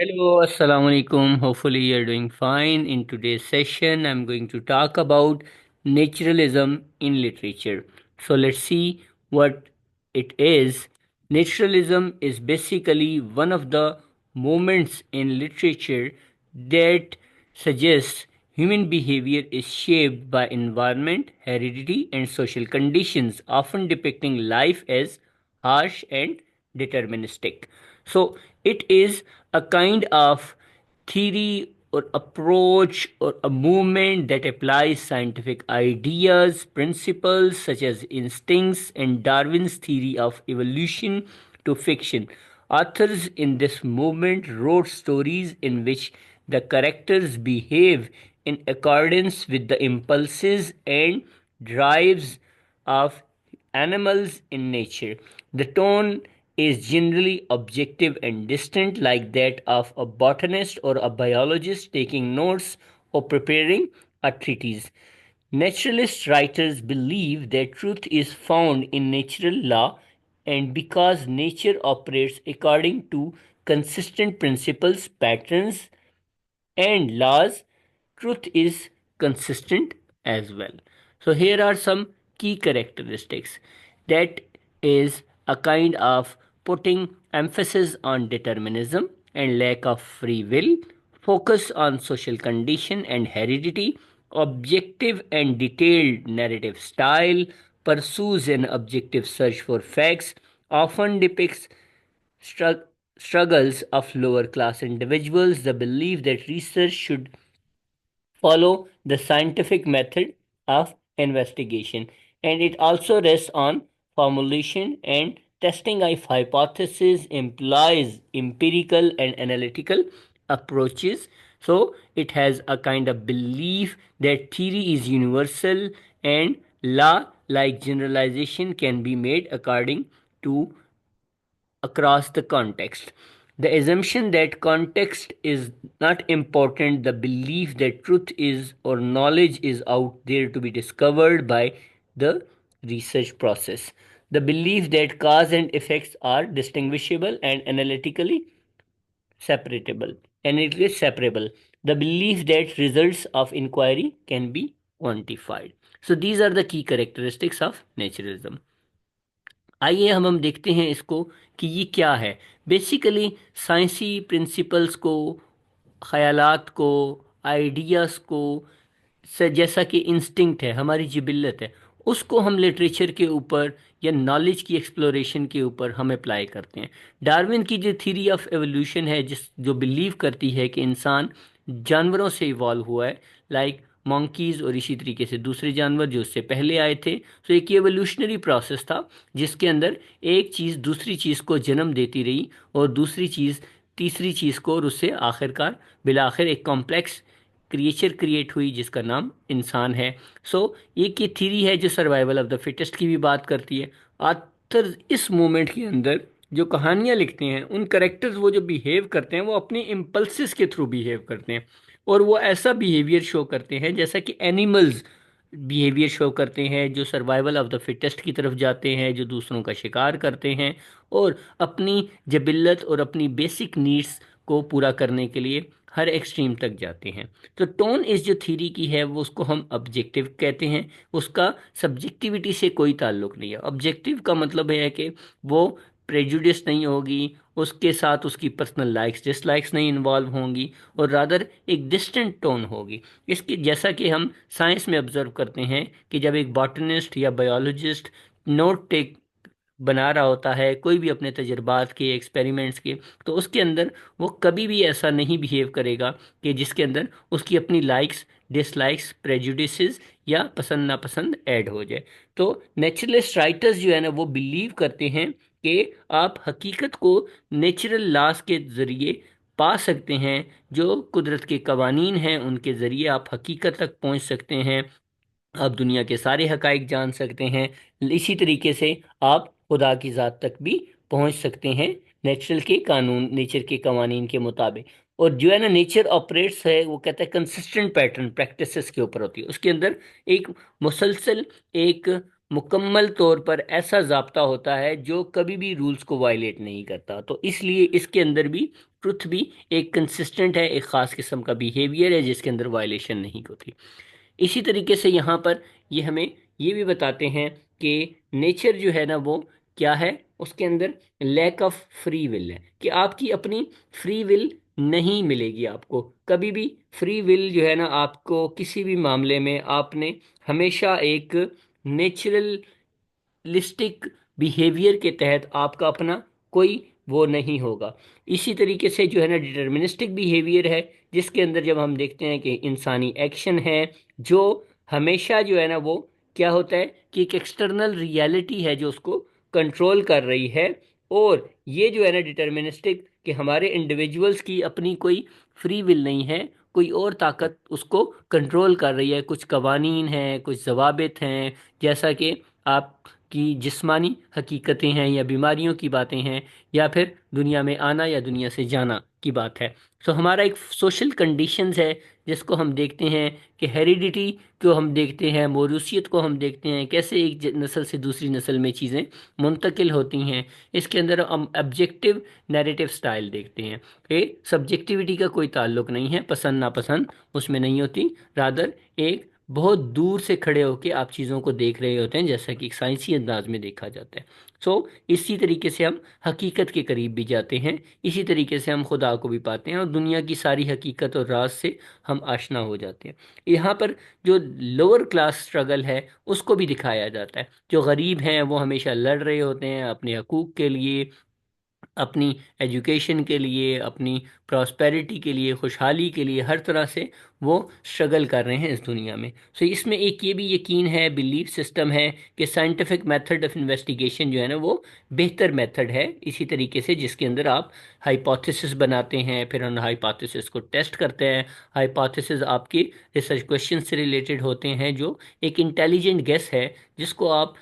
Hello, Assalamu alaikum. Hopefully, you're doing fine. In today's session, I'm going to talk about naturalism in literature. So, let's see what it is. Naturalism is basically one of the moments in literature that suggests human behavior is shaped by environment, heredity, and social conditions, often depicting life as harsh and deterministic. So, it is a kind of theory or approach or a movement that applies scientific ideas, principles such as instincts and Darwin's theory of evolution to fiction. Authors in this movement wrote stories in which the characters behave in accordance with the impulses and drives of animals in nature. The tone is generally objective and distant, like that of a botanist or a biologist taking notes or preparing a treatise. Naturalist writers believe that truth is found in natural law, and because nature operates according to consistent principles, patterns, and laws, truth is consistent as well. So, here are some key characteristics that is a kind of putting emphasis on determinism and lack of free will, focus on social condition and heredity, objective and detailed narrative style, pursues an objective search for facts, often depicts strug- struggles of lower class individuals, the belief that research should follow the scientific method of investigation, and it also rests on formulation and testing of hypotheses implies empirical and analytical approaches. So it has a kind of belief that theory is universal and law like generalization can be made according to across the context. The assumption that context is not important, the belief that truth is or knowledge is out there to be discovered by the research process. The belief that cause and effects are distinguishable and analytically separable. Analytically separable. The belief that results of inquiry can be quantified. So these are the key characteristics of naturalism. आइए हम देखते हैं इसको कि ये क्या है। Basically साइंसी principles को, ख़यालात को, आइडियाज़ को, जैसा कि इंस्टिंक्ट है, हमारी जिबिल्लत है, उसको हम लिटरेचर के ऊपर या नॉलेज की एक्सप्लोरेशन के ऊपर हम अप्लाई करते हैं। डार्विन की जो थ्योरी ऑफ एवोल्यूशन है, जिस जो बिलीव करती है कि इंसान जानवरों से इवॉल्व हुआ है, लाइक मंकीज़ और इसी तरीके से दूसरे जानवर जो उससे पहले आए थे। तो एक एवोल्यूशनरी प्रोसेस था जिसके अंदर एक चीज़ दूसरी चीज़ को जन्म देती रही और दूसरी चीज़ तीसरी चीज़ को, और उससे आखिरकार बिला आखिर एक कॉम्प्लेक्स क्रिएचर क्रिएट हुई जिसका नाम इंसान है। सो एक ये थीरी है जो सर्वाइवल ऑफ द फिटेस्ट की भी बात करती है। आथर इस मोमेंट के अंदर जो कहानियाँ लिखते हैं, उन करेक्टर्स वो जो बिहेव करते हैं वो अपनी इम्पल्सिस के थ्रू बिहेव करते हैं, और वो ऐसा बिहेवियर शो करते हैं जैसा कि एनिमल्स बिहेवियर शो करते हैं, जो सर्वाइवल ऑफ द फिटेस्ट की तरफ जाते हैं, जो दूसरों का शिकार करते हैं और अपनी जबिल्लत और अपनी बेसिक नीड्स को पूरा करने के लिए हर एक्सट्रीम तक जाते हैं। तो टोन इस जो थ्योरी की है वो, उसको हम ऑब्जेक्टिव कहते हैं। उसका सब्जेक्टिविटी से कोई ताल्लुक नहीं है। ऑब्जेक्टिव का मतलब है कि वो प्रेजुडिस नहीं होगी, उसके साथ उसकी पर्सनल लाइक्स डिसलाइक्स नहीं इन्वॉल्व होंगी, और रादर एक डिस्टेंट टोन होगी। इसके जैसा कि हम साइंस में ऑब्जर्व करते हैं कि जब एक बॉटनिस्ट या बायोलॉजिस्ट नोट टेक बना रहा होता है कोई भी अपने तजर्बात के, एक्सपेरिमेंट्स के, तो उसके अंदर वो कभी भी ऐसा नहीं बिहेव करेगा कि जिसके अंदर उसकी अपनी लाइक्स डिसलाइक्स प्रेजुडिसेस या पसंद नापसंद ऐड हो जाए। तो नेचुरलिस्ट राइटर्स जो है ना, वो बिलीव करते हैं कि आप हकीकत को नेचुरल लॉज के ज़रिए पा सकते हैं। जो कुदरत के कवानीन हैं उनके ज़रिए आप हकीकत तक पहुंच सकते हैं, आप दुनिया के सारे हकाइक जान सकते हैं। इसी तरीके से आप खुदा की ज़ात तक भी पहुंच सकते हैं नेचुरल के कानून, नेचर के कवानीन के मुताबिक। और जो है ना, नेचर ऑपरेट्स है, वो कहता है कंसिस्टेंट पैटर्न प्रैक्टिसेस के ऊपर होती है। उसके अंदर एक मुसलसल एक मुकम्मल तौर पर ऐसा ज़ाब्ता होता है जो कभी भी रूल्स को वायलेट नहीं करता। तो इसलिए इसके अंदर भी ट्रुथ भी एक कंसिस्टेंट है, एक ख़ास किस्म का बिहेवियर है जिसके अंदर वायलेशन नहीं होती। इसी तरीके से यहाँ पर ये हमें ये भी बताते हैं कि नेचर जो है ना वो क्या है, उसके अंदर लैक ऑफ फ्री विल है, कि आपकी अपनी फ्री विल नहीं मिलेगी आपको कभी भी। फ्री विल जो है ना, आपको किसी भी मामले में आपने हमेशा एक नेचुरलिस्टिक बिहेवियर के तहत आपका अपना कोई वो नहीं होगा। इसी तरीके से जो है ना डिटर्मिनिस्टिक बिहेवियर है, जिसके अंदर जब हम देखते हैं कि इंसानी एक्शन है जो हमेशा जो है ना वो क्या होता है कि एक एक्सटर्नल रियलिटी है जो उसको कंट्रोल कर रही है। और ये जो है ना डिटर्मिनिस्टिक, कि हमारे इंडिविजुअल्स की अपनी कोई फ्री विल नहीं है, कोई और ताकत उसको कंट्रोल कर रही है। कुछ कवानीन हैं, कुछ जवाबित हैं, जैसा कि आपकी जिस्मानी हकीकतें हैं या बीमारियों की बातें हैं, या फिर दुनिया में आना या दुनिया से जाना की बात है। सो हमारा एक सोशल कंडीशंस है जिसको हम देखते हैं, कि हेरिडिटी को हम देखते हैं, मौरूसियत को हम देखते हैं, कैसे एक नस्ल से दूसरी नस्ल में चीज़ें मुंतकिल होती हैं। इसके अंदर हम ऑब्जेक्टिव नैरेटिव स्टाइल देखते हैं कि सब्जेक्टिविटी का कोई ताल्लुक नहीं है, पसंद नापसंद उसमें नहीं होती। रादर एक बहुत दूर से खड़े होकर आप चीज़ों को देख रहे होते हैं, जैसा कि एक साइंसी अंदाज में देखा जाता है। इसी तरीके से हम हकीकत के करीब भी जाते हैं, इसी तरीके से हम खुदा को भी पाते हैं और दुनिया की सारी हकीकत और राज से हम आशना हो जाते हैं। यहाँ पर जो लोअर क्लास स्ट्रगल है उसको भी दिखाया जाता है। जो गरीब हैं वो हमेशा लड़ रहे होते हैं अपने हकूक़ के लिए, अपनी एजुकेशन के लिए, अपनी प्रॉस्पेरिटी के लिए, खुशहाली के लिए, हर तरह से वो स्ट्रगल कर रहे हैं इस दुनिया में। इसमें एक ये भी यकीन है, बिलीफ सिस्टम है, कि साइंटिफिक मेथड ऑफ इन्वेस्टिगेशन जो है ना वो बेहतर मेथड है। इसी तरीके से जिसके अंदर आप हाइपोथेसिस बनाते हैं, फिर उन हाइपोथेसिस को टेस्ट करते हैं। हाइपोथेसिस आपके रिसर्च क्वेश्चन से रिलेटेड होते हैं, जो एक इंटेलिजेंट गेस है जिसको आप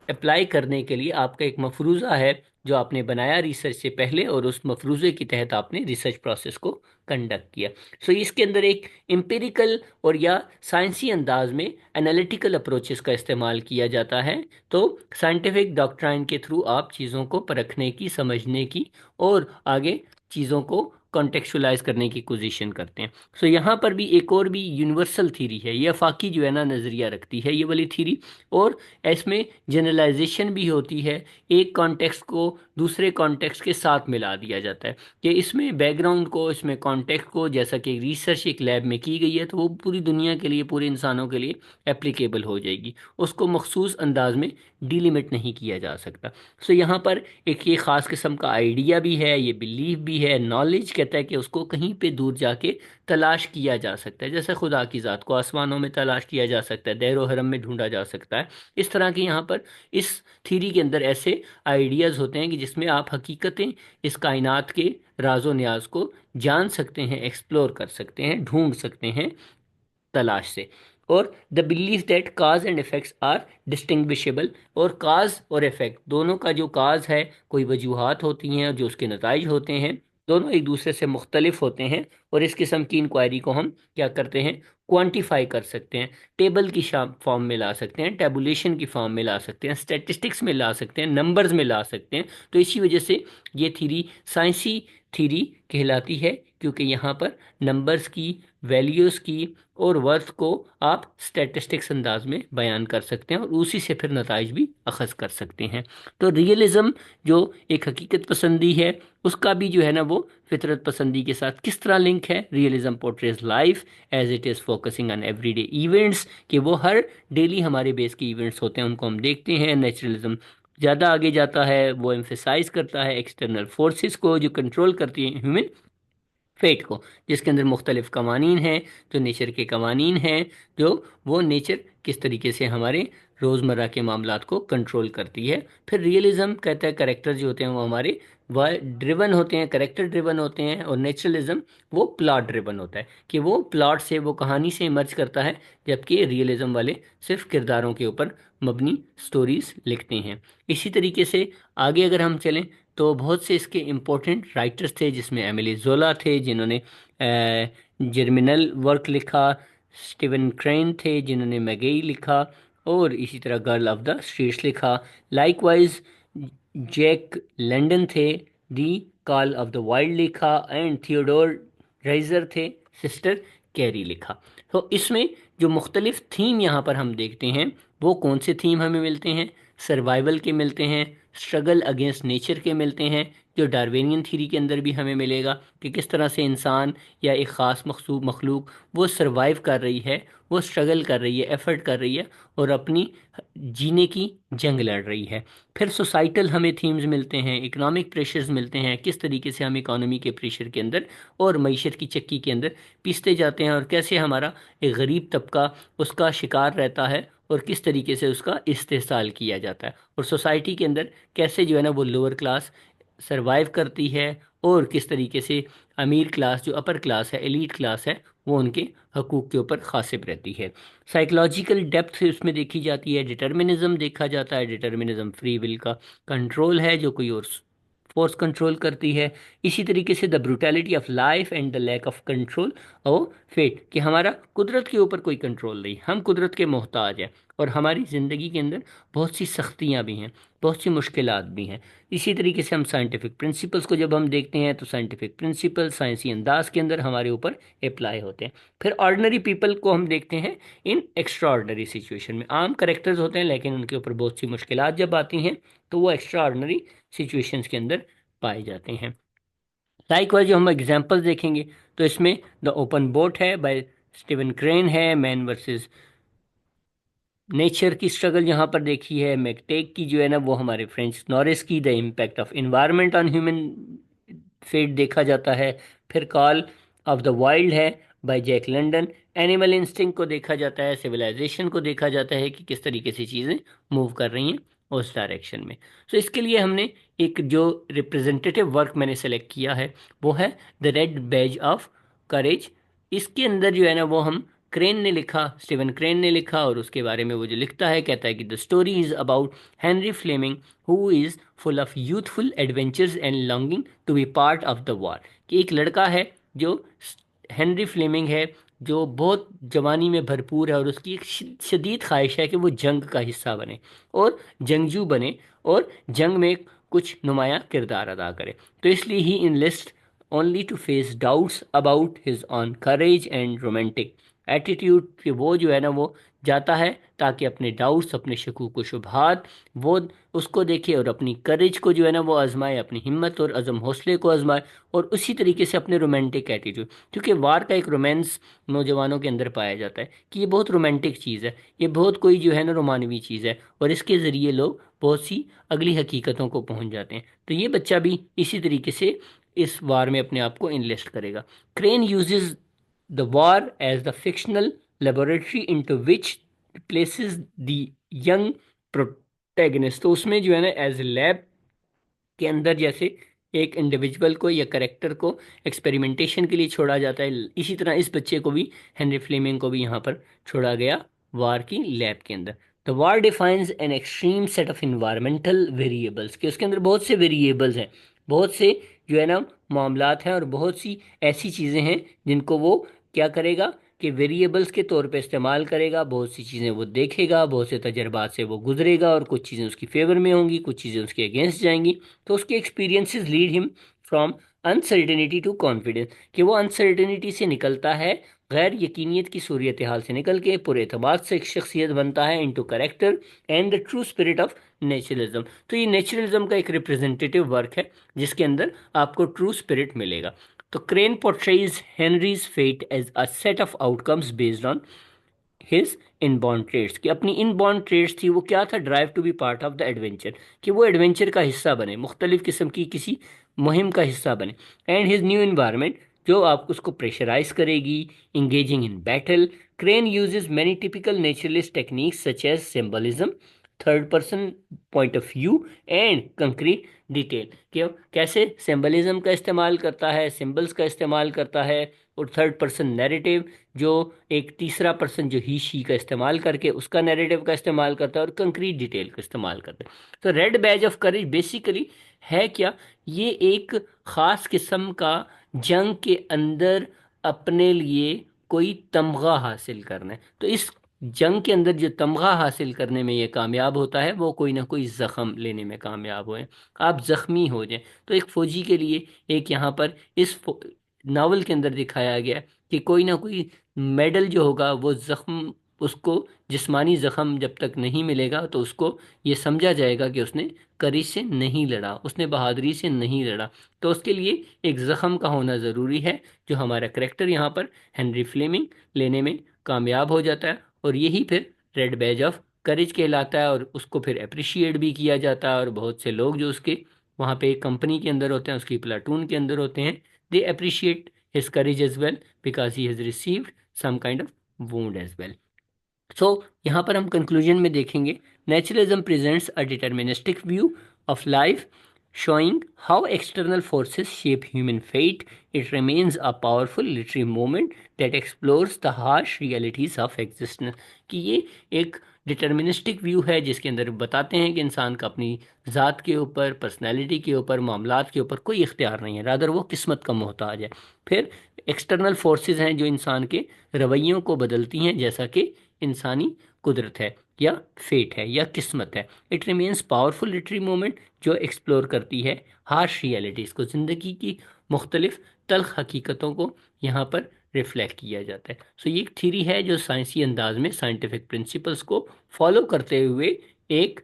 अप्लाई करने के लिए आपका एक मफरूज़ा है जो आपने बनाया रिसर्च से पहले, और उस मफरूज़े के तहत आपने रिसर्च प्रोसेस को कंडक्ट किया। इसके अंदर एक एम्पिरिकल और या साइंसी अंदाज में एनालिटिकल अप्रोचेस का इस्तेमाल किया जाता है। तो साइंटिफिक डॉक्ट्राइन के थ्रू आप चीज़ों को परखने की, समझने की और आगे चीज़ों को कॉन्टेक्चुअलाइज करने की कोशिश करते हैं। यहाँ पर भी एक और भी यूनिवर्सल थीरी है, ये अफाकी जो है ना नज़रिया रखती है ये वाली थीरी। और इसमें जनरलाइजेशन भी होती है, एक कॉन्टेक्स्ट को दूसरे कॉन्टेक्स्ट के साथ मिला दिया जाता है, कि इसमें बैकग्राउंड को, इसमें कॉन्टेक्स्ट को, जैसा कि रिसर्च एक लैब में की गई है तो वो पूरी दुनिया के लिए, पूरे इंसानों के लिए एप्लीकेबल हो जाएगी, उसको मखसूस अंदाज में डिलिमिट नहीं किया जा सकता। यहाँ पर एक ये ख़ास किस्म का आइडिया भी है, ये बिलीफ भी है। नॉलेज कहता है कि उसको कहीं पे दूर जाके तलाश किया जा सकता है, जैसे खुदा की ज़ात को आसमानों में तलाश किया जा सकता है, दैरो हरम में ढूंढा जा सकता है। इस तरह के यहाँ पर इस थीरी के अंदर ऐसे आइडियाज़ होते हैं कि जिसमें आप हकीकतें, इस कायनात के राजो न्याज को जान सकते हैं, एक्सप्लोर कर सकते हैं, ढूंढ सकते हैं तलाश से। और the believe that cause and effects are distinguishable, और काज और इफेक्ट दोनों का जो काज है, कोई वजूहात होती हैं जो उसके नताइज होते हैं, दोनों एक दूसरे से मुख्तलिफ होते हैं। और इस किस्म की इंक्वायरी को हम क्या करते हैं, क्वांटिफाई कर सकते हैं, टेबल की फॉर्म में ला सकते हैं, टेबुलेशन की फॉर्म में ला सकते हैं, स्टैटिस्टिक्स में ला सकते हैं, नंबर्स में ला सकते हैं। तो इसी वजह से ये थीरी साइंसी थीरी कहलाती है, क्योंकि यहाँ पर नंबर्स की, वैल्यूज़ की और वर्थ को आप स्टैटिस्टिक्स अंदाज में बयान कर सकते हैं और उसी से फिर नताइज भी अखज़ कर सकते हैं। तो रियलिज़म जो एक हकीकत पसंदी है, उसका भी जो है ना वो फितरत पसंदी के साथ किस तरह लिंक है। Realism portrays life as it is focusing on everyday events, कि वो हर डेली हमारे बेस के इवेंट्स होते हैं, उनको हम देखते हैं। नेचुरलिज्म ज़्यादा आगे जाता है, वो एम्फेसाइज करता है एक्सटर्नल फोर्सेस को जो कंट्रोल करती हैं ह्यूमन फेट को, जिसके अंदर मुख्तलिफ कवानीन हैं, जो नेचर के कवानीन हैं, जो वो नेचर किस तरीके से हमारे रोज़मर्रा के मामलात को कंट्रोल करती है। फिर रियलिज़म कहता है करेक्टर जो होते हैं वो हमारे वह ड्रिवन होते हैं, करेक्टर ड्रिवन होते हैं। और नेचुरलिज्म वो प्लॉट ड्रिवन होता है, कि वो प्लॉट से, वो कहानी से इमर्ज करता है, जबकि रियलिज़म वाले सिर्फ किरदारों के ऊपर मबनी स्टोरीज लिखते हैं। इसी तरीके से आगे अगर हम चलें तो बहुत से इसके इम्पोर्टेंट राइटर्स थे, जिसमें एमिली जोला थे जिन्होंने जर्मिनल वर्क लिखा, स्टीवन क्रेन थे जिन्होंने मैगई लिखा, और इसी तरह गर्ल ऑफ द स्ट्रीट्स लिखा। लाइकवाइज जैक लंडन थे, दी कॉल ऑफ द वाइल्ड लिखा, एंड थियोडोर ड्राइजर थे, सिस्टर कैरी लिखा। तो इसमें जो मुख्तलिफ थीम यहाँ पर हम देखते हैं वो कौन से थीम हमें मिलते हैं? सर्वाइवल के मिलते हैं, स्ट्रगल अगेंस्ट नेचर के मिलते हैं, जो डार्विनियन थ्योरी के अंदर भी हमें मिलेगा कि किस तरह से इंसान या एक ख़ास मखलूक वो सर्वाइव कर रही है, वो स्ट्रगल कर रही है, एफर्ट कर रही है और अपनी जीने की जंग लड़ रही है। फिर सोसाइटल हमें थीम्स मिलते हैं, इकोनॉमिक प्रेशर्स मिलते हैं, किस तरीके से हम इकोनॉमी के प्रेशर के अंदर और मईशत की चक्की के अंदर पिसते जाते हैं और कैसे हमारा एक गरीब तबका उसका शिकार रहता है और किस तरीके से उसका इस्तेहसाल किया जाता है, और सोसाइटी के अंदर कैसे जो है ना वो लोअर क्लास सरवाइव करती है और किस तरीके से अमीर क्लास जो अपर क्लास है, एलीट क्लास है, वो उनके हकूक़ के ऊपर खासिब रहती है। साइकोलॉजिकल डेप्थ उसमें देखी जाती है, डिटर्मिनिज्म देखा जाता है। डिटर्मिनिज्म फ्री विल का कंट्रोल है जो कोई और फोर्स कंट्रोल करती है। इसी तरीके से the brutality of life and the lack of control और फेट, कि हमारा कुदरत के ऊपर कोई कंट्रोल नहीं, हम कुदरत के मोहताज हैं और हमारी ज़िंदगी के अंदर बहुत सी सख्तियाँ भी हैं, बहुत सी मुश्किलात भी हैं। इसी तरीके से हम साइंटिफिक प्रिंसिपल्स को जब हम देखते हैं तो साइंटिफिक प्रिंसिपल साइंसी अंदाज के अंदर हमारे ऊपर अप्लाई होते हैं। फिर ऑर्डिनरी पीपल को हम देखते हैं इन एक्स्ट्रा ऑर्डिनरी सिचुएशन में। आम करेक्टर्स होते हैं लेकिन उनके ऊपर बहुत सी मुश्किलात जब आती हैं तो वो एक्स्ट्रा ऑर्डिनरी सिचुएशंस के अंदर पाए जाते हैं। लाइकवाइज जो हम एग्जांपल्स देखेंगे तो इसमें द ओपन बोट है बाय स्टीवन क्रेन है, मैन वर्सेस नेचर की स्ट्रगल यहाँ पर देखी है, मैकटेक की जो है ना वो हमारे फ्रेंच नॉरिस की the impact of environment on human fate देखा जाता है। फिर कॉल ऑफ द वाइल्ड है by Jack London, animal instinct को देखा जाता है, सिविलाइजेशन को देखा जाता है कि किस तरीके से चीज़ें मूव कर रही हैं उस डायरेक्शन में। सो इसके लिए हमने एक जो रिप्रेजेंटेटिव वर्क मैंने सेलेक्ट किया है वो है the red Baij of courage. इसके अंदर जो है ना वो हम क्रेन ने लिखा, स्टीवन क्रेन ने लिखा, और उसके बारे में वो जो लिखता है कहता है कि the story is about Henry Fleming who is full of youthful adventures and longing to be part of the war. कि एक लड़का है जो हेनरी फ्लेमिंग है जो बहुत जवानी में भरपूर है और उसकी एक शदीद ख्वाहिश है कि वो जंग का हिस्सा बने और जंगजू बने और जंग में कुछ नुमाया किरदार अदा करे। तो इसलिए ही enlist only to face doubts about his own courage and romantic attitude, कि वो जो है ना वो जाता है ताकि अपने डाउट्स, अपने शकूक व शुबहात वो उसको देखे और अपनी करेज को जो है ना वो आजमाए, अपनी हिम्मत और अज़म हौसले को आजमाए, और उसी तरीके से अपने रोमांटिक एटीट्यूड, क्योंकि वार का एक रोमांस नौजवानों के अंदर पाया जाता है कि ये बहुत रोमांटिक चीज़ है, ये बहुत कोई जो है ना रोमानवी चीज़ है और इसके ज़रिए लोग बहुत सी अगली हकीकतों को पहुंच जाते हैं। तो ये बच्चा भी इसी तरीके से इस वार में अपने आप को इन्वेस्ट करेगा। Crane uses the war as the fictional laboratory into which places the young protagonist. तो उसमें जो है ना एज लैब के अंदर जैसे एक इंडिविजुअल को या करेक्टर को एक्सपेरिमेंटेशन के लिए छोड़ा जाता है, इसी तरह इस बच्चे को भी, हेनरी फ्लेमिंग को भी यहाँ पर छोड़ा गया वार की लैब के अंदर। The war defines an extreme set of environmental variables, कि उसके अंदर बहुत से वेरिएबल्स हैं, बहुत से जो है ना मामलात हैं और बहुत सी ऐसी चीज़ें हैं जिनको वो क्या करेगा कि वेरिएबल्स के तौर पे इस्तेमाल करेगा। बहुत सी चीज़ें वो देखेगा, बहुत से तजर्बात से वो गुजरेगा और कुछ चीज़ें उसकी फेवर में होंगी, कुछ चीज़ें उसके अगेंस्ट जाएंगी। तो उसके experiences lead him from uncertainty to confidence, कि वो अनसर्टेनिटी से निकलता है, गैर यकीनियत की सूरत हाल से निकल के पुरएतमाद से एक शख्सियत बनता है, into character and the true spirit of naturalism. तो ये नेचुरलिज्म का एक रिप्रेजेंटेटिव वर्क है जिसके अंदर आपको ट्रू स्पिरिट मिलेगा। तो Crane portrays Henry's fate as a set of outcomes based on his inborn traits, कि अपनी इनबॉर्न ट्रेड्स थी वो क्या था, drive to be part of the adventure, कि वो एडवेंचर का हिस्सा बने, मुख्तलिफ किस्म की किसी मुहिम का हिस्सा बने। एंड हिज न्यू इन्वायरमेंट जो आपको उसको प्रेशराइज करेगी, engaging in battle. Crane uses many typical naturalist techniques such as symbolism, third person point of view and concrete detail, क्यों कैसे सिंबलिज्म का इस्तेमाल करता है, सिंबल्स का इस्तेमाल करता है, और थर्ड पर्सन नैरेटिव जो एक तीसरा पर्सन जो ही शी का इस्तेमाल करके उसका नैरेटिव का इस्तेमाल करता है, और कंक्रीट डिटेल का इस्तेमाल करता है। तो red Baij of courage basically है क्या, ये एक ख़ास किस्म का जंग के अंदर अपने लिए कोई तमगा हासिल करना है। तो इस जंग के अंदर जो तमगा हासिल करने में ये कामयाब होता है वो कोई ना कोई ज़ख़म लेने में कामयाब होए, आप ज़ख्मी हो जाए। तो एक फ़ौजी के लिए एक यहाँ पर इस नावल के अंदर दिखाया गया कि कोई ना कोई मेडल जो होगा वो ज़ख्म, उसको जिस्मानी ज़ख़म जब तक नहीं मिलेगा तो उसको ये समझा जाएगा कि उसने करीज से नहीं लड़ा, उसने बहादुरी से नहीं लड़ा। तो उसके लिए एक ज़ख़म का होना ज़रूरी है, जो हमारा करेक्टर यहाँ पर हेनरी फ्लेमिंग लेने में कामयाब हो जाता है। और यही फिर रेड बैज ऑफ करेज कहलाता है, और उसको फिर अप्रिशिएट भी किया जाता है। और बहुत से लोग जो उसके वहाँ पे एक कंपनी के अंदर होते हैं, उसकी प्लाटून के अंदर होते हैं, they appreciate his courage as well because he has received some kind of wound as well. So यहाँ पर हम कंक्लूजन में देखेंगे, naturalism presents a deterministic view of life showing how external forces shape human fate. It remains a powerful literary moment that explores the harsh realities of existence. कि ये एक deterministic view है जिसके अंदर बताते हैं कि इंसान का अपनी ज़ात के ऊपर, पर्सनैलिटी के ऊपर, मामलात के ऊपर कोई इख्तियार नहीं है, रादर वो किस्मत का मोहताज है। फिर एक्सटर्नल फोर्सेस हैं जो इंसान के रवैयों को बदलती हैं, जैसा कि इंसानी कुदरत है या फेट है या किस्मत है। It remains powerful literary moment जो एक्सप्लोर करती है हार्श रियलिटीज़ को, ज़िंदगी की मुख्तलिफ तल्ख हकीकतों को यहाँ पर रिफ्लेक्ट किया जाता है। सो ये एक थीरी है जो साइंसी अंदाज में साइंटिफिक प्रिंसिपल्स को फॉलो करते हुए एक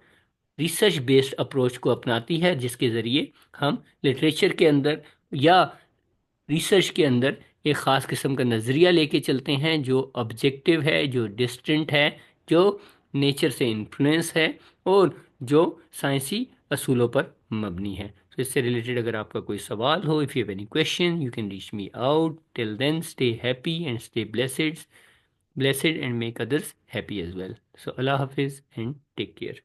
रिसर्च बेस्ड अप्रोच को अपनाती है, जिसके ज़रिए हम लिटरेचर के अंदर या रिसर्च के अंदर एक ख़ास किस्म का नज़रिया लेके चलते हैं, जो ऑब्जेक्टिव है, जो डिस्टेंट है, जो नेचर से इन्फ्लुएंस है, और जो साइंसी असूलों पर मबनी है। तो इससे रिलेटेड अगर आपका कोई सवाल हो, if you have any question, you can reach me out. Till then stay happy and stay blessed and make others happy as well. So अल्लाह हाफिज़ एंड टेक केयर।